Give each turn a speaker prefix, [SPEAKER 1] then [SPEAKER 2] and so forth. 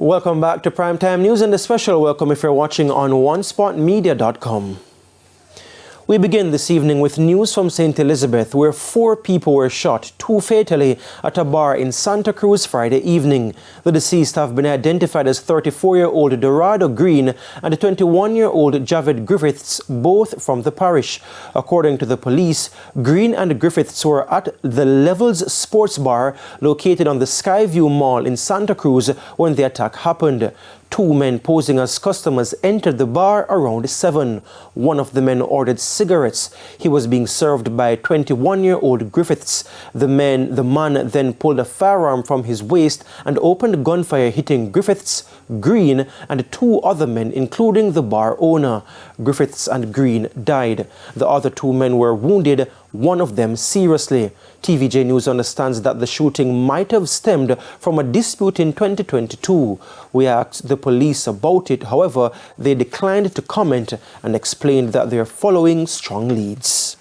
[SPEAKER 1] Welcome back to Primetime News, and a special welcome if you're watching on onespotmedia.com. We begin this evening with news from St. Elizabeth, where 4 people were shot, 2 fatally, at a bar in Santa Cruz Friday evening. The deceased have been identified as 34-year-old Dorado Green and 21-year-old Javed Griffiths, both from the parish. According to the police, Green and Griffiths were at the Levels Sports Bar located on the Skyview Mall in Santa Cruz when the attack happened. 2 men posing as customers entered the bar around 7. One of the men ordered cigarettes. He was being served by 21-year-old Griffiths. The man then pulled a firearm from his waist and opened gunfire, hitting Griffiths, Green, and 2 other men, including the bar owner. Griffiths and Green died. The other 2 men were wounded, one of them seriously. TVJ News understands that the shooting might have stemmed from a dispute in 2022. We asked the police about it. However, they declined to comment and explained that they are following strong leads.